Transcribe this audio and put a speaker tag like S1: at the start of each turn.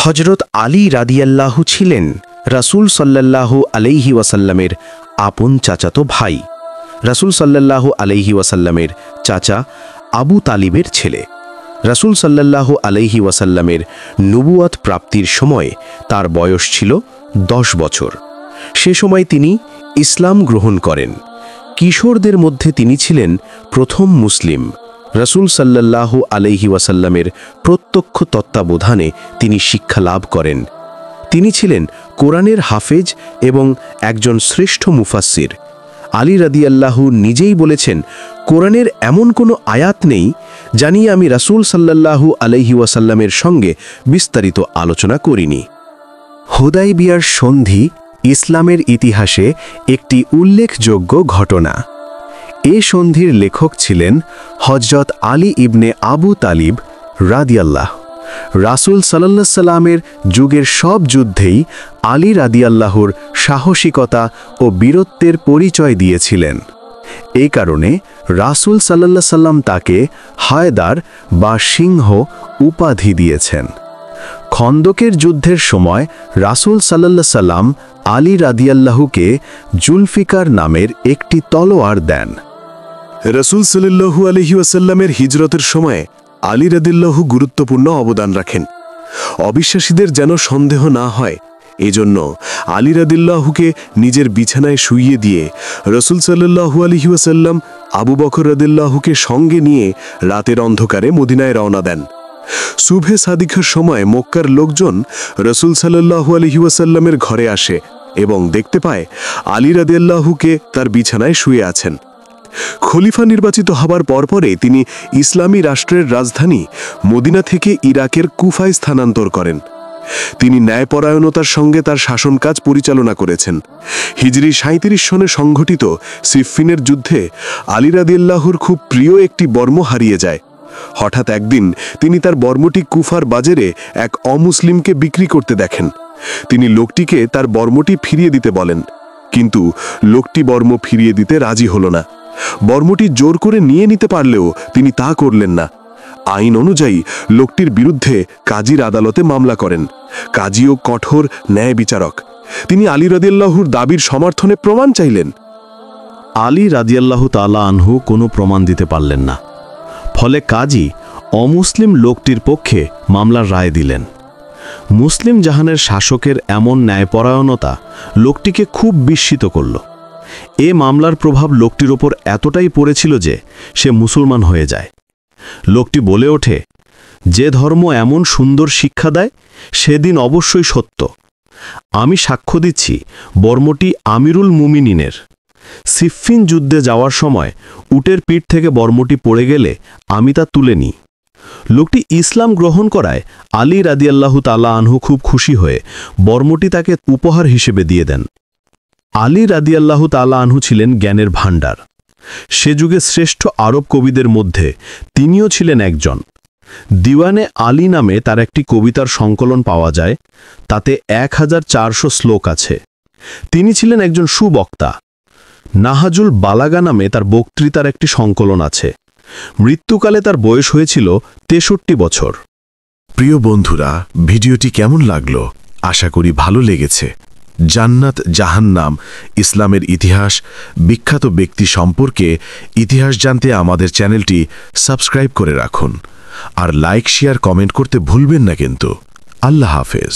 S1: হজরত আলী রাদিয়াল্লাহু ছিলেন রাসূল সাল্লাল্লাহু আলাইহি ওয়াসাল্লামের আপন চাচাতো ভাই। রাসূল সাল্লাল্লাহু আলাইহি ওয়াসাল্লামের চাচা আবু তালিবের ছেলে। রাসূল সাল্লাল্লাহু আলাইহি ওয়াসাল্লামের নবুয়ত প্রাপ্তির সময় তার বয়স ছিল 10 বছর। সে সময় তিনি ইসলাম গ্রহণ করেন। কিশোরদের মধ্যে তিনি ছিলেন প্রথম মুসলিম। রাসূল সাল্লাল্লাহু আলাইহি ওয়াসাল্লামের প্রত্যক্ষ তত্ত্বাবধানে তিনি শিক্ষা লাভ করেন। তিনি ছিলেন কোরআনের হাফেজ এবং একজন শ্রেষ্ঠ মুফাসসির। আলী রাদিয়াল্লাহু নিজেই বলেছেন, কোরআনের এমন কোনো আয়াত নেই যা নিয়ে আমি রাসূল সাল্লাল্লাহু আলাইহি ওয়াসাল্লামের সঙ্গে বিস্তারিত আলোচনা করিনি।
S2: হুদাইবিয়ার সন্ধি ইসলামের ইতিহাসে একটি উল্লেখযোগ্য ঘটনা। এ সন্ধির লেখক ছিলেন হযরত আলী ইবনে আবু তালিব রাদিয়াল্লাহ। রাসূল সাল্লাল্লাহু আলাইহি সাল্লামের যুগের সব যুদ্ধেই আলী রাদিয়াল্লাহুর সাহসিকতা ও বীরত্বের পরিচয় দিয়েছিলেন। এই কারণে রাসূল সাল্লাল্লাহু আলাইহি সাল্লাম তাকে হায়দার বা সিংহ উপাধি দিয়েছেন। খন্দকের যুদ্ধের সময় রাসূল সাল্লাল্লাহু আলাইহি সাল্লাম আলী রাদিয়াল্লাহুকে জুলফিকার নামের একটি তলোয়ার দেন।
S3: রাসূল সাল্লাল্লাহু আলাইহি ওয়াসাল্লামের হিজরতের সময় আলী রাদিয়াল্লাহু গুরুত্বপূর্ণ অবদান রাখেন। অবিশ্বাসীদের যেন সন্দেহ না হয়, এজন্য আলী রাদিয়াল্লাহুকে নিজের বিছানায় শুইয়ে দিয়ে রাসূল সাল্লাল্লাহু আলাইহি ওয়াসাল্লাম আবু বকর রাদিয়াল্লাহুকে সঙ্গে নিয়ে রাতের অন্ধকারে মদিনায় রওনা দেন। সুবহে সাদিকের সময় মক্কার লোকজন রাসূল সাল্লাল্লাহু আলাইহি ওয়াসাল্লামের ঘরে আসে এবং দেখতে পায় আলী রাদিয়াল্লাহুকে তার বিছানায় শুয়ে আছেন। খলিফা নির্বাচিত হবার পরপরে তিনি ইসলামী রাষ্ট্রের রাজধানী মদিনা থেকে ইরাকের কুফায় স্থানান্তর করেন। তিনি ন্যায়পরায়ণতার সঙ্গে তার শাসন কাজ পরিচালনা করেছেন। হিজরি 37 সনে সংঘটিত সিফফিনের যুদ্ধে আলী রাদিয়াল্লাহুর খুব প্রিয় একটি বর্ম হারিয়ে যায়। হঠাৎ একদিন তিনি তার বর্মটি কুফার বাজারে এক অমুসলিমকে বিক্রি করতে দেখেন। তিনি লোকটিকে তার বর্মটি ফিরিয়ে দিতে বলেন, কিন্তু লোকটি বর্ম ফিরিয়ে দিতে রাজি হল না। বর্মটি জোর করে নিয়ে নিতে পারলেও তিনি তা করলেন না। আইন অনুযায়ী লোকটির বিরুদ্ধে কাজীর আদালতে মামলা করেন। কাজীও কঠোর ন্যায় বিচারক। তিনি আলী রাদিয়াল্লাহুর দাবির সমর্থনে প্রমাণ চাইলেন।
S2: আলী রাদিয়াল্লাহু তাআলা আনহু কোনো প্রমাণ দিতে পারলেন না। ফলে কাজী অমুসলিম লোকটির পক্ষে মামলার রায় দিলেন। মুসলিম জাহানের শাসকের এমন ন্যায়পরায়ণতা লোকটিকে খুব বিস্মিত করল। এ মামলার প্রভাব লোকটির ওপর এতটাই পড়েছিল যে সে মুসলমান হয়ে যায়। লোকটি বলে ওঠে, যে ধর্ম এমন সুন্দর শিক্ষা দেয় সেদিন অবশ্যই সত্য। আমি সাক্ষ্য দিচ্ছি বর্মটি আমিরুল মুমিনিনের। সিফফিন যুদ্ধে যাওয়ার সময় উটের পিঠ থেকে বর্মটি পড়ে গেলে আমি তা তুলে নিই। লোকটি ইসলাম গ্রহণ করায় আলী রাদিয়াল্লাহু তাআলা আনহু খুব খুশি হয়ে বর্মটি তাকে উপহার হিসেবে দিয়ে দেন। আলী রাদিয়াল্লাহু তাআলা আনহু ছিলেন জ্ঞানের ভাণ্ডার। সে যুগে শ্রেষ্ঠ আরব কবিদের মধ্যে তিনিও ছিলেন একজন। দিওয়ানে আলী নামে তার একটি কবিতার সংকলন পাওয়া যায়, তাতে 1400 শ্লোক আছে। তিনি ছিলেন একজন সুবক্তা। নাহাজুল বালাগা নামে তার বক্তৃতার একটি সংকলন আছে। মৃত্যুকালে তার বয়স হয়েছিল 63 বছর।
S3: প্রিয় বন্ধুরা, ভিডিওটি কেমন লাগলো? আশা করি ভালো লেগেছে। জান্নাত জাহান্নাম, ইসলামের ইতিহাস, বিখ্যাত ব্যক্তি সম্পর্কে ইতিহাস জানতে আমাদের চ্যানেলটি সাবস্ক্রাইব করে রাখুন। আর লাইক, শেয়ার, কমেন্ট করতে ভুলবেন না কিন্তু। আল্লাহ হাফেজ।